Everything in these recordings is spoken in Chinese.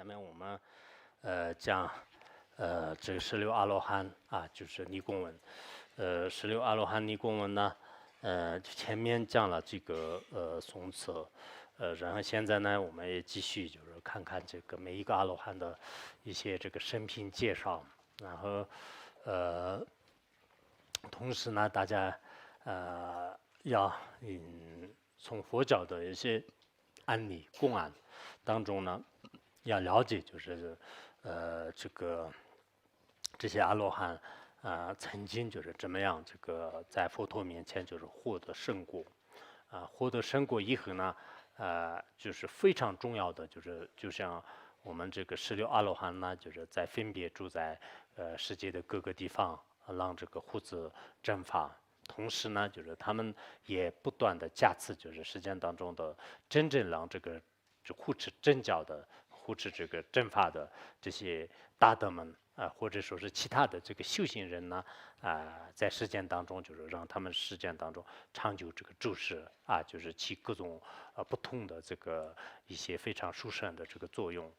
面我们讲这个16阿罗汉啊，就是尼公文。16阿罗汉尼公文呢，前面讲了这个宋词，然后现在呢，我们也继续就是看看这个每一个阿罗汉的一些这个生平介绍，然后同时呢，大家要从佛教的一些案例公案当中呢，要了解就是这些阿罗汉曾经就是怎么样这个在佛陀面前就是获得圣果，获得圣果以后呢，就是非常重要的就是就像我们这个16阿罗汉呢，就是在分别住在世界的各个地方，让这个护持正法。同时呢，就是他们也不断的加持，就是实践当中的真正让这个就护持正教的、护持这个正法的这些大德们或者说是其他的这个修行人呢，在实践当中，就是让他们实践当中长久这个注释就是起各种不同的这个一些非常殊胜的这个作用。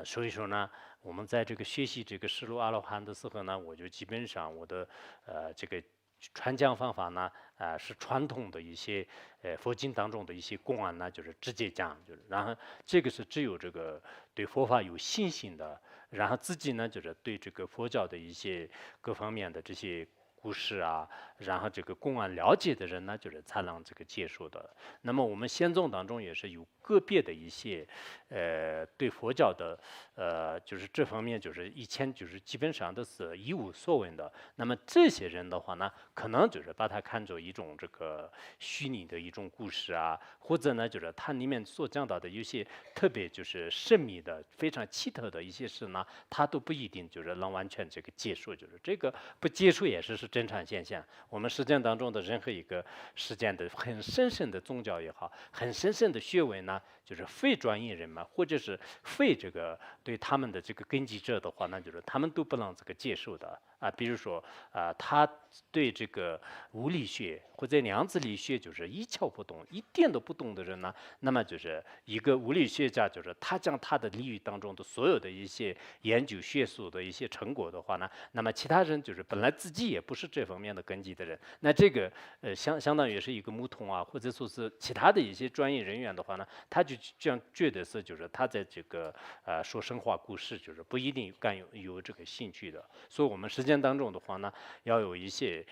所以说呢，我们在这个学习这个16阿罗汉的时候呢，我就基本上我的这个传讲方法呢，是传统的一些佛经当中的一些公案呢，就是直接讲，就是然后这个是只有这个对佛法有信心的，然后自己呢就是对这个佛教的一些各方面的这些故事然后这个公案了解的人呢，就是才能这个接受的。那么我们宪宗当中也是有个别的一些对佛教的就是这方面就是以前就是基本上都是一无所闻的。那么这些人的话呢，可能就是把它看作一种这个虚拟的一种故事或者呢就是它里面所讲到的有些特别就是神秘的、非常奇特的一些事呢，它都不一定就是能完全这个接受，就是这个不接受也是正常现象。我们实践当中的任何一个实践的很神圣的宗教也好，很神圣的学问呢，就是非专业人嘛，或者是非这个对他们的这个根基者的话，那就是他们都不能这个接受的比如说他对这个物理学或者量子力学就是一窍不懂，一点都不懂的人呢，那么就是一个物理学家，就是他将他的领域当中的所有的一些研究学术的一些成果的话呢，那么其他人就是本来自己也不是这方面的根基的人，那这个相当于是一个牧童或者说是其他的一些专业人员的话呢，他就这样觉得是就是他在这个说神话故事，就是不一定有这个兴趣的。所以我们实践当中的话呢，要有一些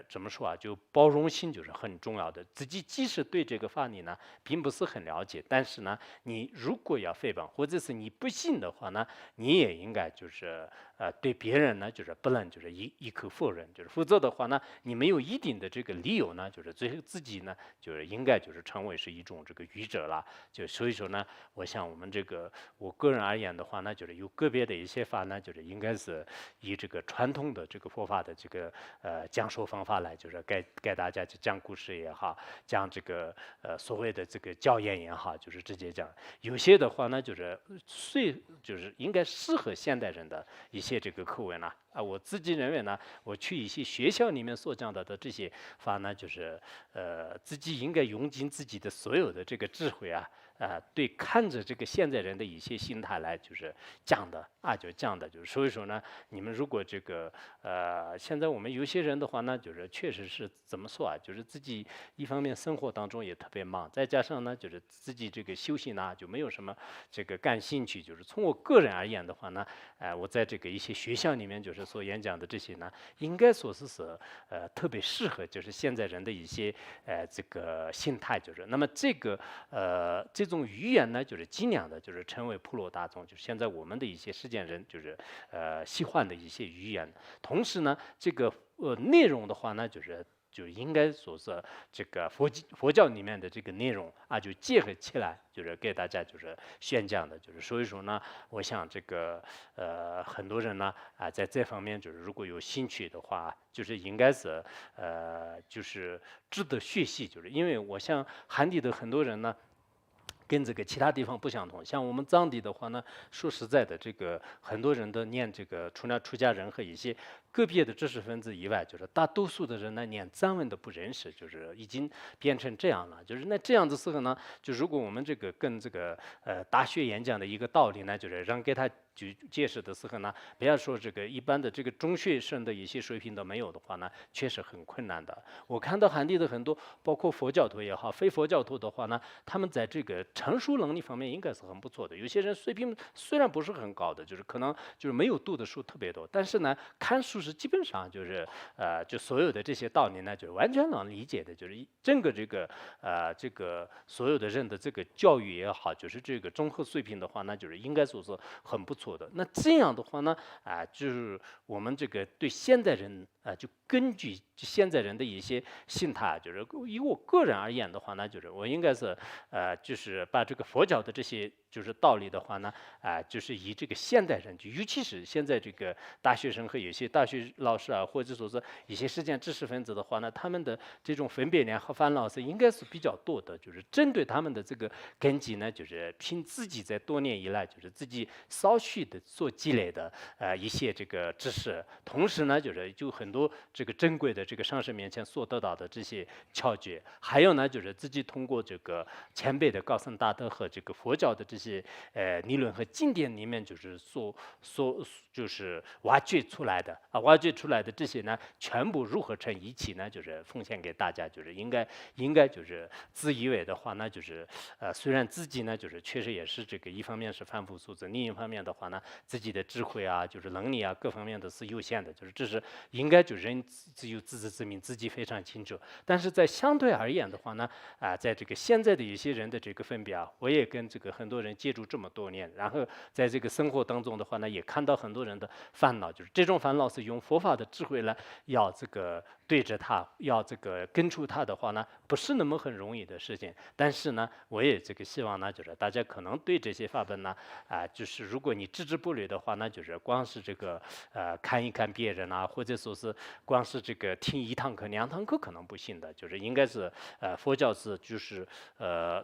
怎么说就包容性就是很重要的。自己即使对这个法理呢并不是很了解，但是呢，你如果要诽谤或者是你不信的话呢，你也应该就是对别人呢就是不能就是一口否认，就是否则的话呢，你没有一定的这个理由呢，就是最后自己呢就是应该就是成为是一种这个愚者了。就所以说呢，我想我们这个我个人而言的话呢，就是有个别的一些法呢，就是应该是以这个传统的这个佛法的这个讲述方法来，就是给大家去讲故事也好，讲这个所谓的这个教研也好，就是直接讲。有些的话呢，就是就是应该适合现代人的一些这个口吻我自己认为呢，我去一些学校里面所讲到的这些法呢，就是自己应该用尽自己的所有的这个智慧对看着这个现在人的一些心态来就是讲的就讲的，就是所以说呢，你们如果这个现在我们有些人的话呢，就是确实是怎么说就是自己一方面生活当中也特别忙，再加上呢就是自己这个修行就没有什么这个感兴趣。就是从我个人而言的话呢，我在这个一些学校里面就是所演讲的这些呢，应该说是特别适合就是现在人的一些这个心态，就是那么这种语言呢，就是尽量的就是成为普罗大众，就是现在我们的一些实践人就是喜欢的一些语言。同时呢，这个内容的话呢，就应该说是这个佛教里面的这个内容就结合起来，就是给大家就是宣讲的。就是所以说呢，我想这个很多人呢在这方面就是如果有兴趣的话，就是应该是就是值得学习。就是因为我想汉地的很多人呢，跟这个其他地方不相同。像我们藏地的话呢，说实在的，这个很多人都念这个除了出家人和一些个别的知识分子以外，就是大多数的人呢，连藏文都不认识，就是已经变成这样了。就是那这样的时候呢，就如果我们这个跟这个大学演讲的一个道理呢，就是让给他解释的时候呢，不要说这个一般的这个中学生的一些水平都没有的话呢，确实很困难的。我看到汉地的很多，包括佛教徒也好，非佛教徒的话呢，他们在这个陈述能力方面应该是很不错的。有些人水平虽然不是很高的，就是可能就是没有读的书特别多，但是呢，看书是基本上就是就所有的这些道理呢，就是完全能理解的，就是整个这个所有的人的这个教育也好，就是这个综合水平的话，那就是应该说是很不错的。那这样的话呢，就是我们这个对现代人就根据现在人的一些心态，就是以我个人而言的话呢，就是我应该是就是把这个佛教的这些就是道理的话呢，就是以这个现代人，就尤其是现在这个大学生和有些大学老师啊，或者说是一些实践知识分子的话呢，他们的这种分别念和烦恼是应该是比较多的，就是针对他们的这个根基呢，就是凭自己在多年以来就是自己少许的所积累的一些这个知识，同时呢，就是就很多这个珍贵的这个上师面前所得到的这些窍诀，还有呢，就是自己通过这个前辈的高僧大德和这个佛教的这些理论和经典里面，就是就是挖掘出来的挖掘出来的这些呢，全部如何成一起呢？就是奉献给大家，就是应该就是自以为的话，那就是虽然自己呢，就是确实也是这个一方面是凡夫俗子，另一方面的话呢，自己的智慧啊，就是能力啊，各方面都是有限的，就是这是应该就人自有自知之明，自己非常清楚。但是在相对而言的话呢，在这个现在的一些人的这个分别我也跟这个很多人接触这么多年，然后在这个生活当中的话呢，也看到很多人的烦恼，就是这种烦恼是用佛法的智慧来要这个对着它，要这个根除它的话呢，不是那么很容易的事情。但是呢，我也这个希望呢，就是大家可能对这些法本呢，就是如果你置之不理的话，那就是光是这个看一看别人或者说是光是这个听一堂课、两堂课可能不行的，就是应该是佛教是就是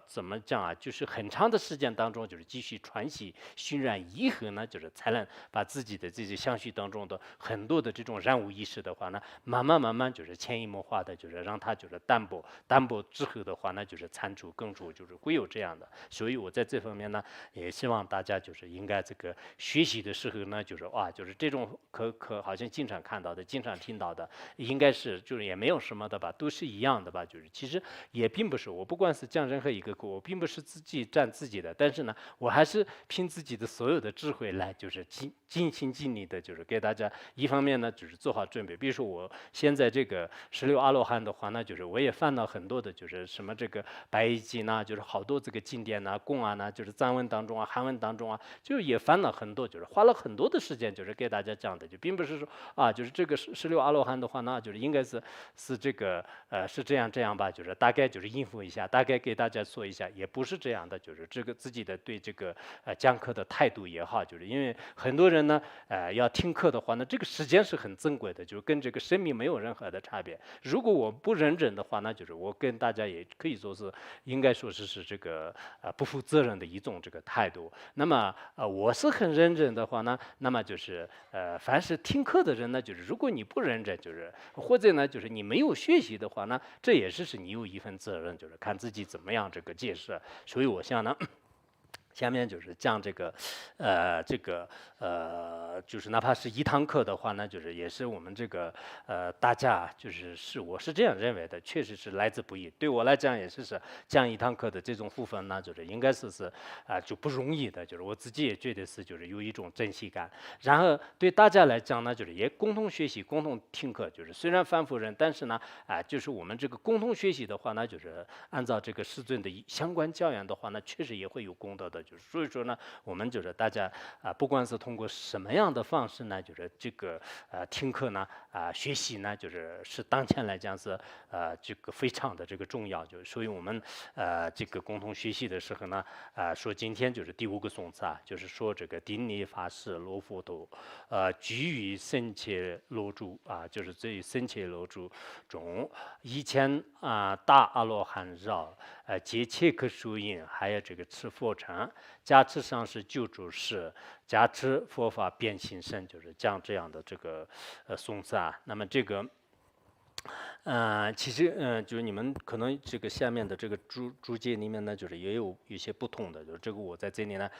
怎么讲就是很长的时间当中，就是继续传习熏染以后呢，就是才能把自己的这些相续当中的很多的这种染污意识的话呢，慢慢就是潜移默化的，就是让它就是淡薄之后的话呢，就是参出更出，就是会有这样的。所以我在这方面呢，也希望大家就是应该这个学习的时候呢，就是就是这种好像经常看到的、经常听到的，应该是就是也没有什么的吧，都是一样的吧。就是其实也并不是我不管是讲任何一个课，我并不是自己占自己的，但是呢，我还是凭自己的所有的智慧来，就是尽心尽力的，就是给大家一方面呢，就是做好准备。比如说我现在这个16阿罗汉的话呢，就是我也翻了很多的，就是什么这个白衣经呐，就是好多这个经典呐、供啊呐，就是藏文当中韩文当中就也翻了很多，就是花了很多的时间，就是给大家讲的，就并不是说就是这个16阿罗汉的话呢，就是应该是这个是这样吧，就是大概就是应付一下，大概给大家说一下，也不是这样的，就是这个自己的对这个讲课的态度也好，就是因为很多人呢要听课的话呢，这个时间是很珍贵的，就是跟这个生命没有任何的差别。如果我不认真的话，那就是我跟大家也可以说是应该说是这个不负责任的一种这个态度。那么我是很认真的话呢，那么就是凡是听课的人呢，就是如果你不认真，就是或者呢就是你没有学习的话呢，这也是你有一份责任，就是看自己怎么样这个解释。所以我想呢。下面就是讲这个，就是哪怕是一堂课的话呢，就是也是我们这个大家就是我是这样认为的，确实是来之不易。对我来讲也是讲一堂课的这种部分呢，就是应该是就不容易的，就是我自己也觉得是就是有一种珍惜感。然后对大家来讲呢，就是也共同学习、共同听课，就是虽然凡夫人，但是呢就是我们这个共同学习的话呢，就是按照这个师尊的相关教养的话呢，确实也会有功德的。就是所以说呢，我们就是大家不管是通过什么样的方式呢，就是这个听课呢学习呢，是当前来讲是这个非常的这个重要。就是所以我们这个共同学习的时候呢说今天就是第5个颂词就是说这个顶礼法师罗佛陀居于僧伽罗住就是这僧伽罗住中以前大阿罗汉绕结切克树荫，还有这个持佛尘，加持上是救主是加持佛法变形身，就是讲这样的这个颂词啊。那么这个。其实就是你们可能这个下面的这个注解里面呢，就是也有一些不同的，就是这个我在这里呢，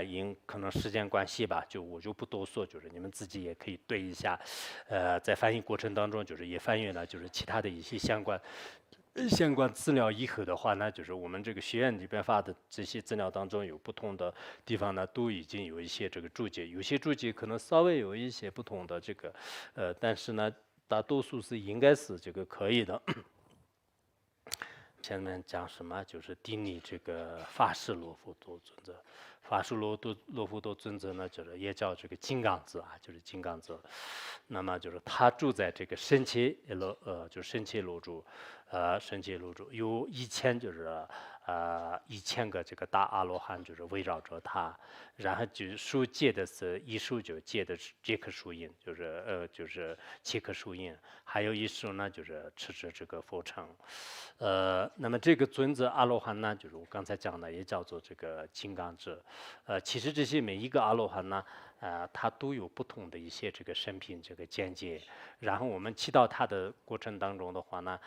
因可能时间关系吧，我就不多说，就是你们自己也可以对一下，在翻译过程当中，就是也翻译了就是其他的一些相关资料以后的话呢，就是我们这个学院里边发的这些资料当中有不同的地方呢，都已经有一些这个注解，有些注解可能稍微有一些不同的这个，但是呢。大多数是应该是这个可以的。前面讲什么？就是定立这个法师罗浮多尊者，法师罗浮多尊者呢，就是也叫这个金刚子啊，就是金刚子。那么就是他住在这个深切就是深切罗住，深切罗住有1000就是1000个这个大阿罗汉就是围绕着他，然后就是书戒的是一书就戒的是这棵树荫，就是7棵树荫，还有一书呢就是持着这个佛乘。那么这个尊者阿罗汉呢，就是我刚才讲的，也叫做这个金刚智。其实这些每一个阿罗汉呢，他都有不同的一些这个生平这个见解。然后我们提到他的过程当中的话呢，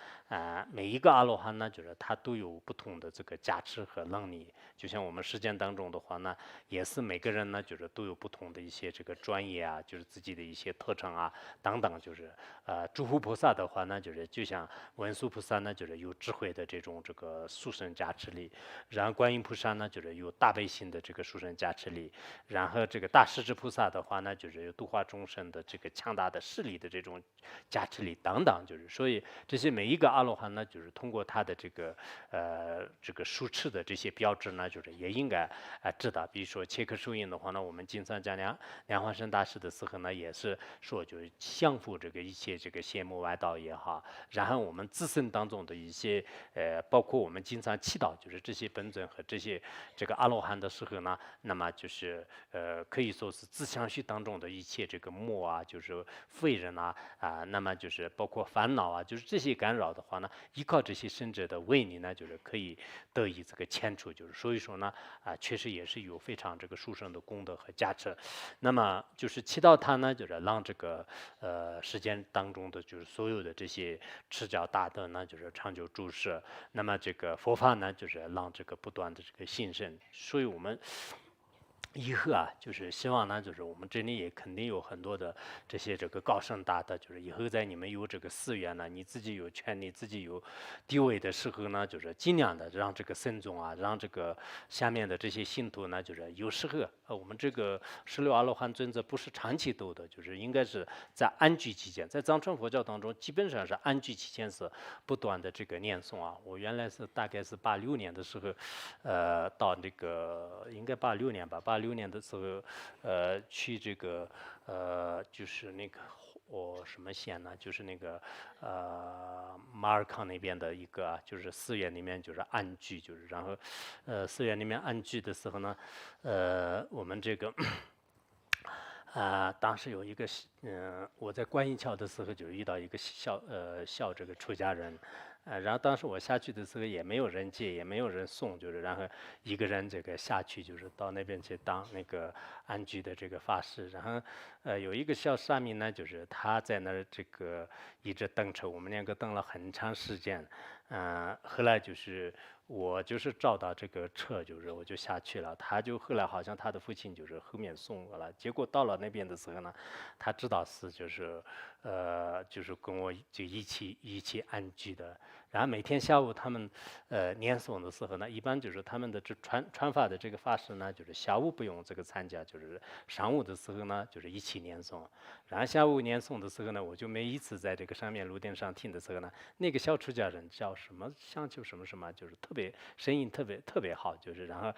每一个阿罗汉呢，就是他都有不同的这个加持和能力。就像我们实践当中的话呢，也是每个人呢，就是都有不同的一些这个专业啊，就是自己的一些特长啊等等。就是诸佛菩萨的话呢，就是就像文殊菩萨呢，就是有智慧的这种这个殊胜加持力；然后观音菩萨呢，就是有大悲心的这个殊胜加持力；然后这个大势至菩萨的话呢，就是有度化众生的这个强大的势力的这种加持力等等。就是所以这些每一个阿罗汉呢，就是通过他的这个术持的这些标志呢，就是也应该知道。比如说切克树印的话呢，我们经常讲莲花生大师的时候呢，也是说就是降服这个一切这个邪魔外道也好，然后我们自身当中的一些包括我们经常祈祷，就是这些本尊和这些这个阿罗汉的时候呢，那么就是可以说是自相续当中的一切这个魔啊，就是废人啊那么就是包括烦恼啊，就是这些干扰的话呢，依靠这些圣者的威力呢，就是可以得以这个迁除，就是所以说呢确实也是有非常这个殊胜的功德和加持。那么就是祈祷他呢，就是让这个时间当中的就是所有的这些持教大德呢，就是长久住世。那么这个佛法呢，就是让这个不断的这个兴盛。所以我们以后就是希望呢，就是我们这里也肯定有很多的这些这个高僧大德，就是以后在你们有这个寺院呢，你自己有权利、自己有地位的时候呢，就是尽量的让这个僧众让这个下面的这些信徒呢，就是有时候我们这个16阿罗汉尊者不是长期都的，就是应该是在安居期间，在藏传佛教当中，基本上是安居期间是不断的这个念诵我原来是大概是86年的时候，到那个应该86年吧，86年的时候，去这个就是那个什么县呢？就是那个马尔康那边的一个就是寺院里面就是安居，就是然后寺院里面安居的时候呢，我们这个。当时有一个我在观音桥的时候就遇到一个小这个出家人，然后当时我下去的时候也没有人接，也没有人送，就是然后一个人这个下去，就是到那边去当那个安居的这个法师。然后有一个小沙弥呢，就是他在那儿这个一直等车，我们两个等了很长时间。后来就是我就是找到这个车，就是我就下去了。他就后来好像他的父亲就是后面送我了。结果到了那边的时候呢，他知道是就是跟我就一起安居的。然后每天下午他们念诵的时候呢，一般就是他们的这传法的这个法师呢，就是下午不用这个参加，就是上午的时候呢，就是一起念诵。然后下午念诵的时候呢，我就每一次在这个上面炉顶上听的时候呢，那个小出家人叫什么香求什么什么，就是特别声音特别好，就是然后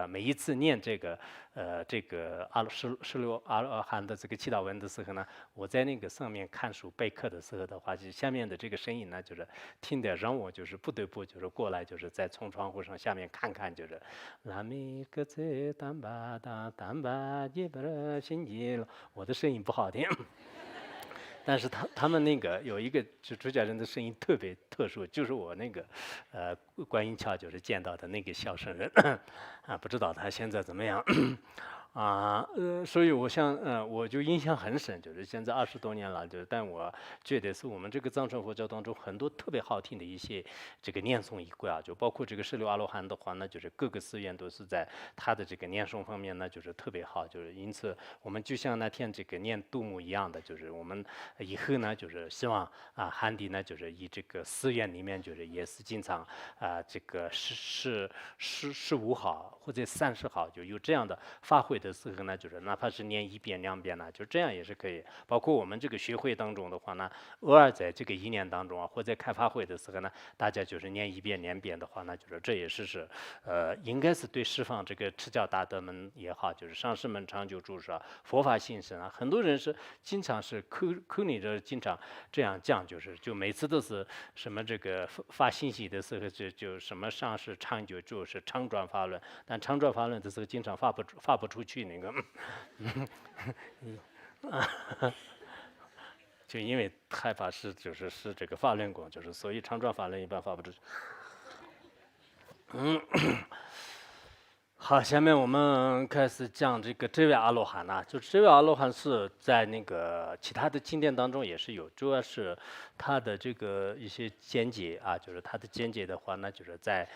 每一次念这个16阿罗汉的这个祈祷文的时候呢，我在那个上面看书备课的时候的话，就下面的这个声音呢，就是听得让我就是不得不就是过来，就是在从窗户上下面看看，就是拉米格兹丹巴达丹巴吉巴勒辛吉了，我的声音不好听。但是他们那个有一个主讲人的声音特别特殊，就是我那个观音桥就是见到的那个笑声人啊，不知道他现在怎么样。所以我想，我就印象很深，就是现在20多年了，就是，但我觉得是我们这个藏传佛教当中很多特别好听的一些这个念诵仪轨啊，就包括这个释流阿罗汉的话呢，就是各个寺院都是在他的这个念诵方面呢，就是特别好，就是因此我们就像那天这个念度母一样的，就是我们以后呢，就是希望汉地呢，就是以这个寺院里面就是也是经常这个15好或者30好，就有这样的发挥的时候呢，就是哪怕是念1遍2遍呢，就这样也是可以。包括我们这个学会当中的话呢，偶尔在这个1年当中啊，或者开发会的时候呢，大家就是念1遍2遍的话呢，就是这也是应该是对释放这个持教大德们也好，就是上师们长久住持啊，佛法兴盛啊，很多人是经常是口里着经常这样讲，就每次都是什么这个发信息的时候就什么上师长久住是长转法轮，但长转法轮的时候经常发不出去那个，就因为害怕是这个法轮功，就是所以长转法轮一般发不出去。好，下面我们开始讲这位阿罗汉啊，就这位阿罗汉是在那个其他的经典当中也是有，主要是他的这个一些见解啊，就是他的见解的话呢，就是在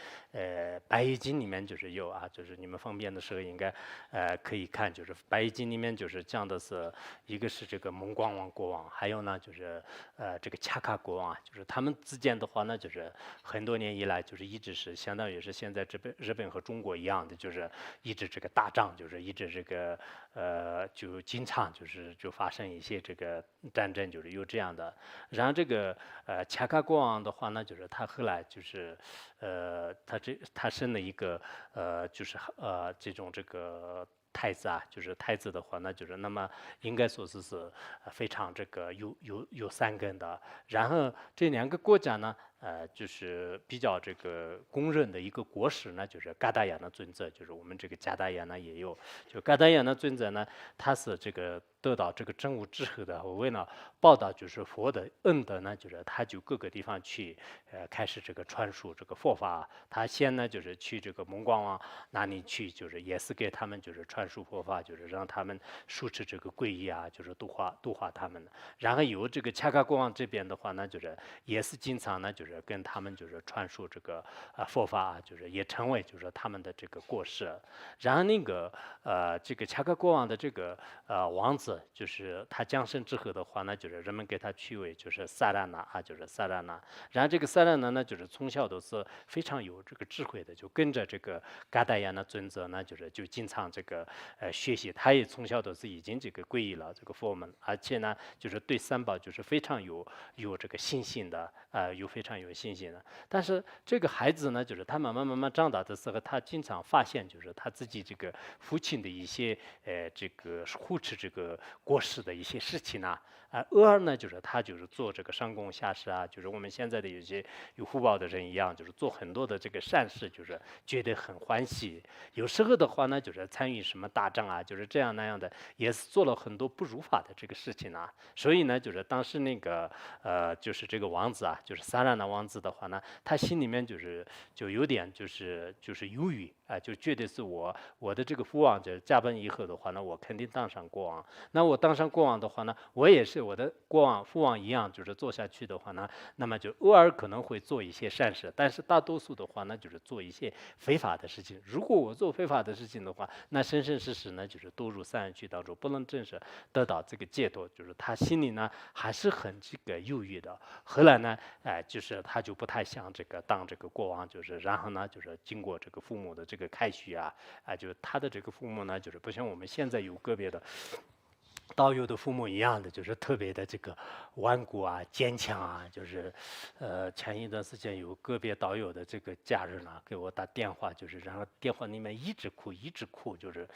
白易经里面就是有啊，就是你们方便的时候应该可以看，就是白易经里面就是讲的是一个是这个蒙光王国王，还有呢就是这个恰卡国王啊，就是他们之间的话呢，就是很多年以来就是一直是相当于是现在日本和中国一样的，就是一直这个打仗，就是一直这个就经常就发生一些这个战争，就是有这样的。然后这个恰卡国王的话呢，就是他后来就是他生了一个就是这种这个太子啊，就是太子的话，那就是那么应该说是非常这个有三根的。然后这2个国家呢，就是比较这个公认的一个国史呢，就是嘎达雅的尊者，就是我们这个加达雅呢也有，就嘎达雅的尊者呢，他是这个得到这个真悟之后的，我为了报答就是佛的恩德呢，就是他就各个地方去开始这个传输这个佛法。他先呢就是去这个蒙光王那里去，就是也是给他们就是传输佛法，就是让他们受持这个皈依啊，就是度化他们。然后由这个恰卡国王这边的话呢，就是也是经常呢就是跟他们就是传输这个佛法啊，就是也成为就是他们的这个过世。然后那个这个恰卡国王的这个王子，就是他降生之后的话呢，就是人们给他取为就是萨拉那啊，就是萨拉那。然后这个萨拉那呢，就是从小都是非常有这个智慧的，就跟着这个嘎达雅的尊者呢，就经常这个学习。他也从小都是已经这个皈依了这个佛门，而且呢，就是对三宝就是非常有这个信心的，非常有信心的。但是这个孩子呢，就是他慢慢长大的时候，他经常发现就是他自己这个父亲的一些这个护持这个国事的一些事情呢。偶尔呢，就是他就是做这个上供下施啊，就是我们现在的有些有福报的人一样，就是做很多的这个善事，就是觉得很欢喜。有时候的话呢，就是参与什么大仗啊，就是这样那样的，也是做了很多不如法的这个事情啊。所以呢，就是当时那个就是这个王子啊，就是萨拉那王子的话呢，他心里面就有点就是犹豫啊，就觉得是我的这个父王就是驾崩以后的话呢，我肯定当上国王。那我当上国王的话呢，我也是我的父王一样，就是做下去的话呢，那么就偶尔可能会做一些善事，但是大多数的话呢，就是做一些非法的事情。如果我做非法的事情的话，那生生世世呢，就是堕入三恶趣当中，不能正式得到这个解脱。就是他心里呢还是很这个犹豫的。后来呢，就是他就不太想这个当这个国王，就是然后呢，就是经过这个父母的这个开许啊，就是他的这个父母呢，就是不像我们现在有个别的导游的父母一样的，就是特别的这个顽固啊、坚强啊，就是前一段时间有个别导游的这个家人呢给我打电话，就是然后电话里面一直哭，就是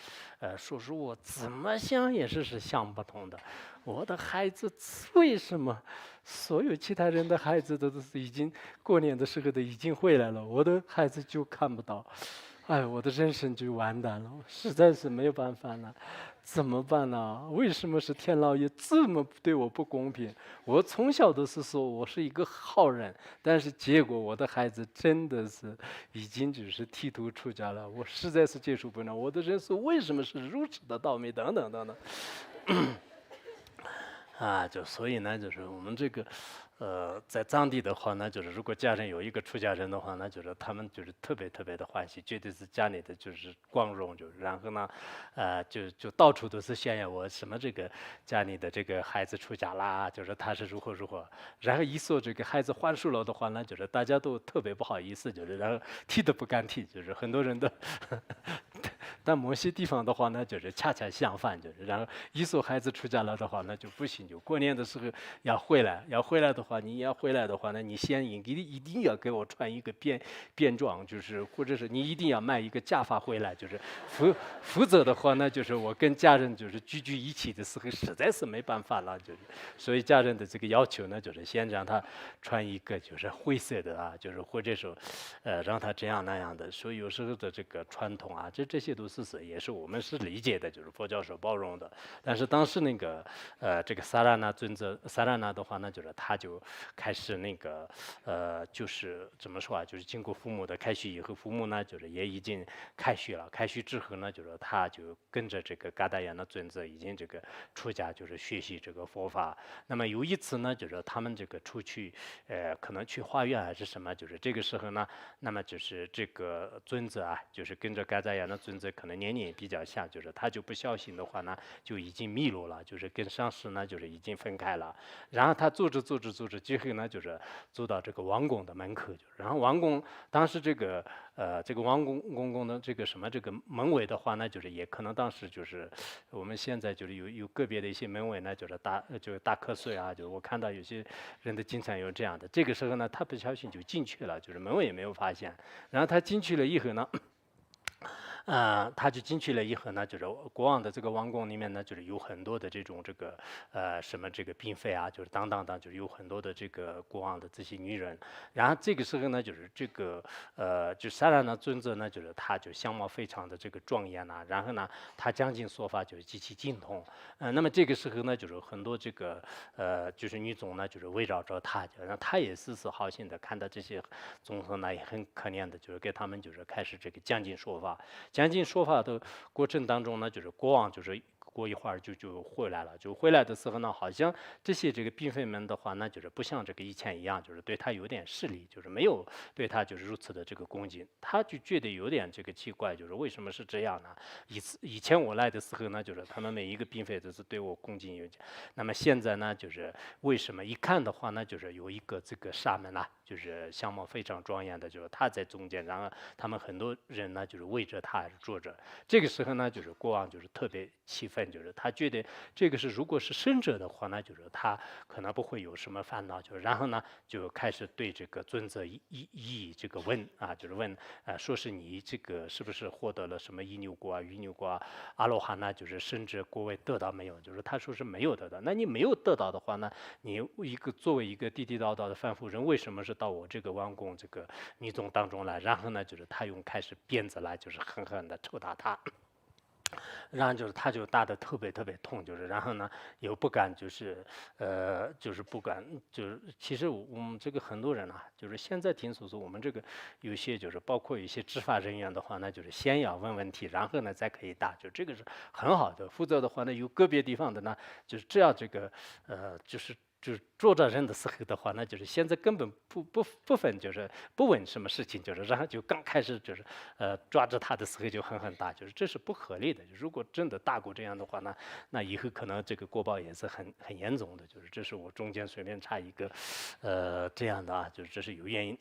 说是我怎么想也是想不通的，我的孩子为什么所有其他人的孩子都是已经过年的时候都已经回来了，我的孩子就看不到。哎，我的人生就完蛋了，实在是没有办法了。怎么办呢？为什么是天老爷这么对我不公平？我从小都是说我是一个好人，但是结果我的孩子真的是已经只是剃头出家了，我实在是接受不了。我的人生为什么是如此的倒霉？等等等等。就所以呢，就是我们这个，在藏地的话呢，就是如果家人有一个出家人的话，那就是他们就是特别特别的欢喜，绝对是家里的就是光荣，就是然后呢，就到处都是炫耀我什么这个家里的这个孩子出家啦，就是他是如何如何，然后一说这个孩子还俗了的话呢，就是大家都特别不好意思，就是然后剃都不敢剃，就是很多人都但某些地方的话呢，就是恰恰相反，就是然后一说孩子出家了的话，那就不行，就过年的时候要回来，要回来的话，你要回来的话呢，你先一定要给我穿一个便装，就是或者是你一定要买一个假发回来，就是否则的话呢，就是我跟家人就是聚一起的时候，实在是没办法了，就是所以家人的这个要求呢，就是先让他穿一个就是灰色的就是或者说让他这样那样的，所以有时候的这个传统这些都是也是我们是理解的，就是佛教是包容的。但是当时那个这个萨拉那尊者，萨拉那的话呢，就是他就开始那个就是怎么说就是经过父母的开示以后，父母呢就是也已经开示了，开示之后呢，就是他就跟着这个噶达yan的尊者已经这个出家，就是学习这个佛法。那么有一次呢，就是他们这个出去可能去花园还是什么，就是这个时候呢，那么就是这个尊者就是跟着噶达yan的尊者可能年龄也比较像，就是他就不小心的话呢，就已经迷路了，就是跟上师呢就是已经分开了。然后他走着走着走着，最后呢就是走到这个王宫的门口，然后王宫当时这个王公公的这个什么这个门卫的话呢，就是也可能当时就是我们现在就是有个别的一些门卫呢，就是大瞌睡就是我看到有些人的经常有这样的。这个时候呢，他不小心就进去了，就是门卫也没有发现。然后他进去了以后呢。他就进去了以后呢，就是国王的这个王宫里面呢，就是有很多的这种这个什么这个嫔妃就是等等等，就是有很多的这个国王的这些女人。然后这个时候呢，就是这个就萨拉呢尊者呢，就是他就相貌非常的这个庄严然后呢，他讲经说法就是极其精通。那么这个时候呢，就是很多这个就是女众呢，就是围绕着他，然后他也是好心的，看到这些众生呢也很可怜的，就是给他们就是开始这个讲经说法。讲经说法的过程当中呢，就是国王就是过一会儿就回来了，就回来的时候呢，好像这些这个嫔妃们的话呢，就是不像这个以前一样，就是对他有点势利，就是没有对他就是如此的这个恭敬，他就觉得有点这个奇怪，就是为什么是这样呢？以前我来的时候呢，就是他们每一个嫔妃都是对我恭敬有加，那么现在呢，就是为什么一看的话呢，就是有一个这个沙门就是相貌非常庄严的，就是他在中间，然后他们很多人呢就是围着他坐着。这个时候呢，就是国王就是特别气愤，就是他觉得这个是如果是圣者的话呢，就是他可能不会有什么烦恼，就是然后呢就开始对这个尊者这个问就是问说是你这个是不是获得了什么一牛国鱼牛国阿罗汉呢？就是圣者国位得到没有？就是他说是没有得到。那你没有得到的话呢，你作为一个地地道道的凡夫人，为什么是到我这个王宫这个女众当中来？然后呢，就是他用开始鞭子来，就是狠狠的抽打他。然后就是他就打得特别特别痛，就是然后呢又不敢就是不敢就是其实我们这个很多人就是现在听说我们这个有些就是包括一些执法人员的话呢，就是先要问问题，然后呢才可以打，就这个是很好的。否则的话呢，有个别地方的呢，就是只要这个就是捉着人的时候的话，那就是现在根本不分，就是不问什么事情，就是然后就刚开始就是抓着他的时候就狠狠打，就是这是不合理的。如果真的打过这样的话呢，那以后可能这个国报也是很严重的。就是这是我中间随便插一个这样的就是这是有原因。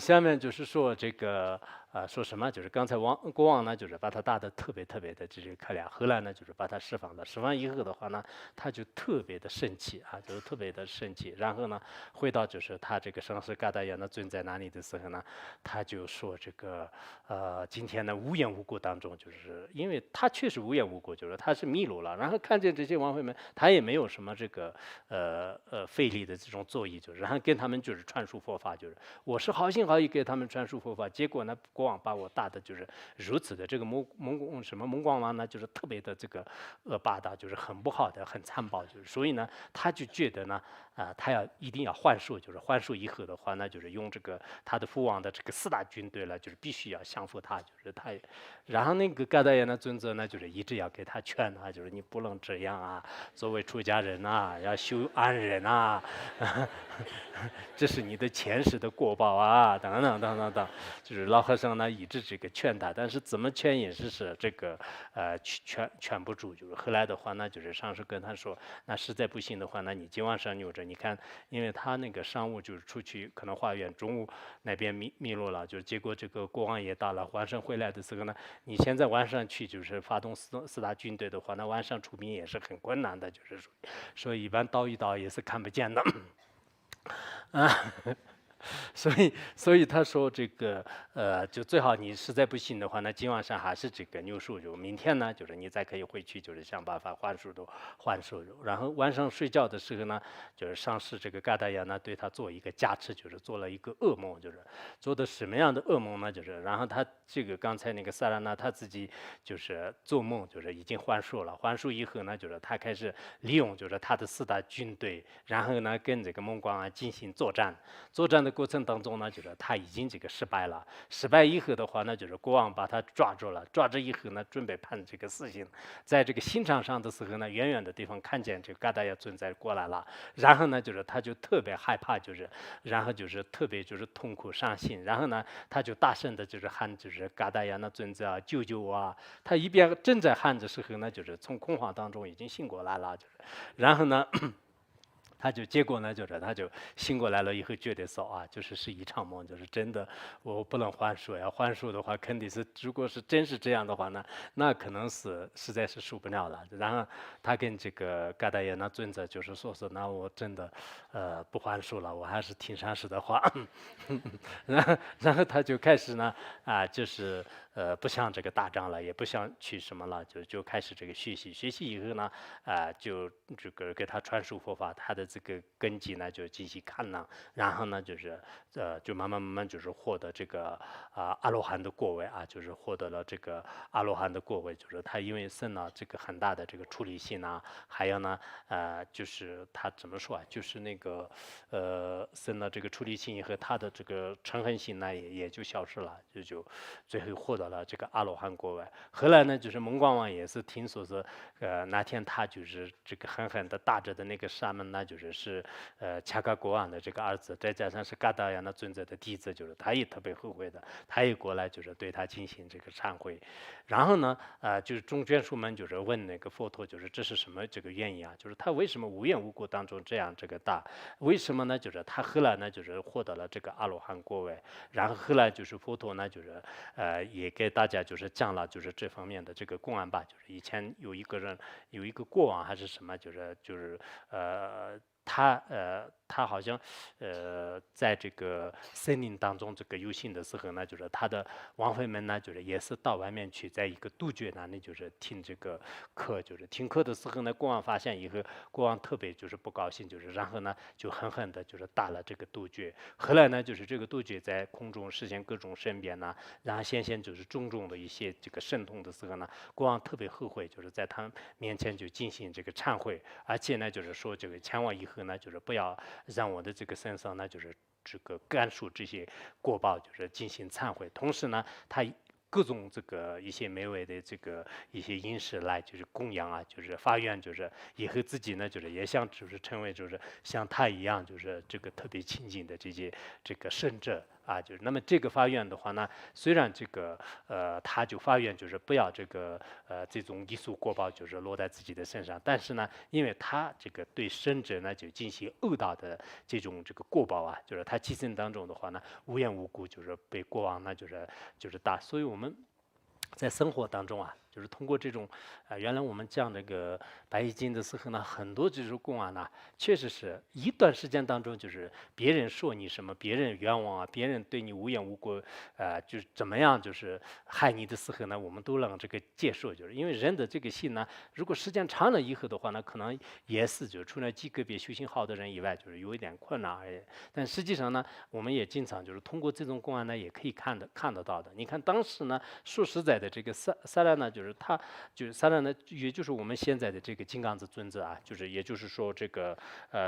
下面就是说这个说什么？就是刚才国王呢，就是把他打得特别特别的这个可怜，后来呢就是把他释放了。释放以后的话呢，他就特别的生气就是特别的生气。然后呢，回到就是他这个上师噶达yan的尊在哪里的时候呢，他就说这个今天呢无缘无故当中，就是因为他确实无缘无故，就是他是迷路了，然后看见这些王妃们，他也没有什么这个费力的这种作意，就是然后跟他们就是传输佛法，就是我是好心好意给他们传输佛法，结果呢。国王把我打的就是如此的，这个蒙光王呢，就是特别的这个恶霸道，就是很不好的，很残暴，就是所以呢，他就觉得呢，他一定要换术，就是换术以后的话呢，就是用这个他的父王的这个4大军队了，就是必须要降服他，就是他，然后那个噶达耶的尊者呢，就是一直要给他劝啊，就是你不能这样啊，作为出家人啊，要修安忍啊。这是你的前世的过报啊，等等等等等，就是老和尚呢一直这个劝他，但是怎么劝也是这个劝不住，就是后来的话呢，就是上师跟他说，那实在不行的话，那你今晚上留着，你看，因为他那个商务就是出去可能化缘，中午那边迷路了，就是结果这个国王也到了，晚上回来的时候呢，你现在晚上去就是发动四大军队的话，那晚上出兵也是很困难的，就是说一般倒一倒也是看不见的。啊，所以他说这个就最好你实在不行的话，那今晚上还是这个牛瘦肉，明天呢就是你再可以回去，就是想办法换瘦肉。然后晚上睡觉的时候呢，就是上师这个嘎达雅呢对他做一个加持，就是做了一个噩梦，就是做的什么样的噩梦呢？就是然后他这个刚才那个萨拉纳他自己就是做梦，就是已经换术了，换术以后呢，就是他开始利用就是他的4大军队，然后呢跟这个蒙光啊进行作战。作战的过程当中呢，就是他已经这个失败了。失败以后的话呢，就是国王把他抓住了，抓住以后呢，准备判这个死刑。在这个刑场上的时候呢，远远的地方看见这个嘎达亚存在过来了，然后呢，就是他就特别害怕，然后就是特别就是痛苦伤心，然后呢，他就大声的就是喊，就是嘎达亚那尊者啊，救救我啊！他一边正在喊的时候呢，就是从恐慌当中已经醒过来了，然后呢。结果呢，就是他就醒过来了以后，觉得说啊，是一场梦，就是真的，我不能还书呀，还书的话肯定是，如果是真是这样的话呢，那可能是实在是受不了了。然后他跟这个嘎达耶那尊者就是说，那我真的不还书了，我还是听上师的话。然后他就开始呢就是不想这个打仗了，也不想去什么了，就开始这个学习。学习以后呢就这个给他传授佛法，他的这个根基呢就进行看呢，然后呢就慢慢就是获得这个阿罗汉的果位啊，就是获得了这个阿罗汉的果位，就是他因为生了这个很大的这个处理性啊，还有呢就是他怎么说啊，就是那个生了这个处理性以后，他的这个嗔恨心呢也就消失了，就最后获得了这个阿罗汉果位。后来呢，就是蒙光王也是听说是那天他就是这个狠狠的打着的那个沙门呢，是恰嘎国王的这个儿子，再加上是嘎达亚那尊者的弟子，就是他也特别后悔的，他也过来就是对他进行这个忏悔。然后呢就是中眷属们就是问那个佛陀，就是这是什么这个原因啊？就是他为什么无缘无故当中这样这个打？为什么呢？就是他后来呢就是获得了这个阿罗汉果位，然后后来就是佛陀呢就是也给大家就是讲了就是这方面的这个公案吧，就是以前有一个人有一个国王还是什么，他好像在这个森林当中这个游行的时候呢，就是他的王妃们呢，就是也是到外面去，在一个杜鹃那里就是听这个课，就是听课的时候呢，国王发现以后，国王特别就是不高兴，就是然后呢就狠狠的就是打了这个杜鹃。后来呢，就是这个杜鹃在空中实现各种神变呢，然后显现就是种种的一些这个神通的时候呢，国王特别后悔，就是在他面前就进行这个忏悔，而且呢就是说这个前往以后呢，就是不要让我的这个身上呢就是这个干树这些过报，就是进行忏悔。同时呢，他各种这个一些美味的这个一些饮食来就是供养啊，就是发愿就是以后自己呢就是也想就是成为就是像他一样就是这个特别亲近的这些这个圣者啊，就是那么这个发愿的话呢，虽然这个他就发愿就是不要这个这种艺术过报就是落在自己的身上，但是呢，因为他这个对圣者呢就进行恶道的这种这个过报啊，就是他其生当中的话呢，无缘无故就是被国王呢就是打，所以我们在生活当中啊，就是通过这种原来我们讲这个白衣经的时候呢，很多这种公案呢，确实是一段时间当中，就是别人说你什么，别人冤枉啊，别人对你无缘无故就是怎么样，就是害你的时候呢，我们都能这个接受，就是因为人的这个心呢，如果时间长了以后的话呢，可能也是就除了极个别修行好的人以外，就是有一点困难而已。但实际上呢，我们也经常就是通过这种公案呢，也可以看得到的。你看当时呢，说实在的，这个萨拉呢，就是他就是萨拉呢，也就是我们现在的这个金刚子尊者啊，就是也就是说这个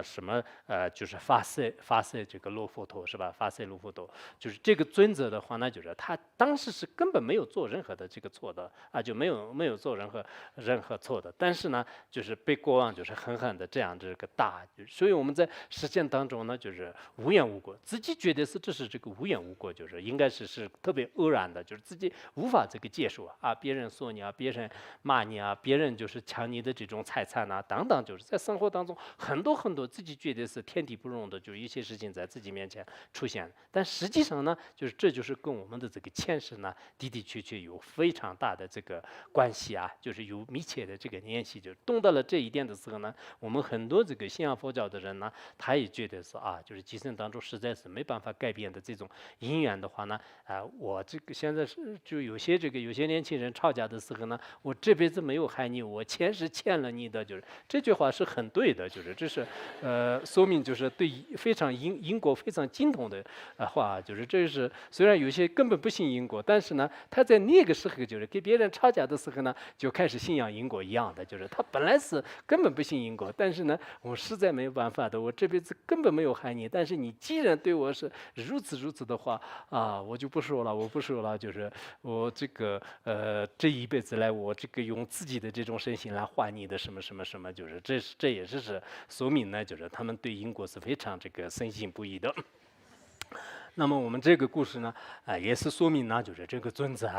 什么就是发射这个罗佛陀是吧？发射罗佛陀，就是这个尊者的话呢，就是他当时是根本没有做任何的这个错的啊，就没有做任何错的，但是呢，就是被国王就是狠狠的这样这个打，所以我们在实践当中呢，就是无缘无故，自己觉得是这是这个无缘无故，就是应该是特别偶然的，就是自己无法这个接受啊，别人说你啊，别人骂你啊，别人就是抢你的这种财产啊等等，就是在生活当中很多自己觉得是天地不容的，就一些事情在自己面前出现，但实际上呢，就是这就是跟我们的这个前世呢的确有非常大的这个关系啊，就是有密切的这个联系。就懂得了这一点的时候呢，我们很多这个信仰佛教的人呢，他也觉得是啊，就是今生当中实在是没办法改变的这种因缘的话呢，我这个现在是就有些年轻人吵架的时候呢，我这辈子没有害你，我前世欠了你的，就是这句话是很对的，就是这是说明就是对非常因果非常精通的话，就是这是虽然有些根本不信因果，但是呢，他在那个时候就是跟别人吵架的时候呢，就开始信仰因果一样的，就是他本来是根本不信因果，但是呢，我实在没有办法的，我这辈子根本没有害你，但是你既然对我是如此的话啊，我就不说了，就是我这个这一辈子来，我这个用自己的这种身心来还你的什么，就是这也是说明呢，就是他们对因果是非常这个深信不疑的。那么我们这个故事呢，也是说明呢，就是这个尊者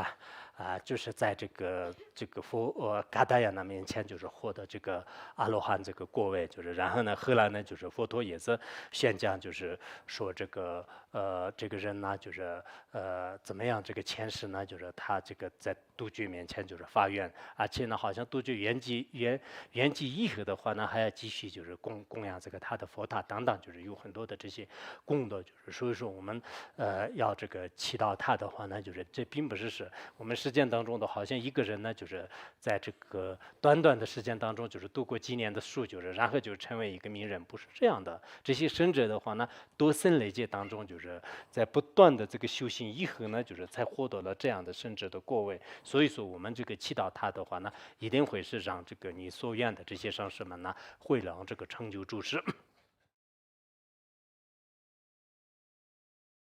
就是在这个佛嘎达亚那面前，就是获得这个阿罗汉这个果位，就是然后呢，后来呢，就是佛陀也是宣讲，就是说这个这个人呢，就是怎么样，这个前世呢，就是他这个在杜鹃面前就是发愿，而且呢，好像杜鹃圆寂以后的话呢，还要继续就是供养这个他的佛塔等等，就是有很多的这些功德，就是所以说我们要这个祈祷他的话呢，就是这并不是我们实践当中的，好像一个人呢，就是在这个短的时间当中，就是度过几年的数，就是然后就成为一个名人，不是这样的。这些生者的话呢，多生累劫当中，就是在不断的这个修行以后呢，就是才获得了这样的生者的果位。所以说，我们这个祈祷他的话呢，一定会是让这个你所愿的这些上师们呢，会让这个成就诸事。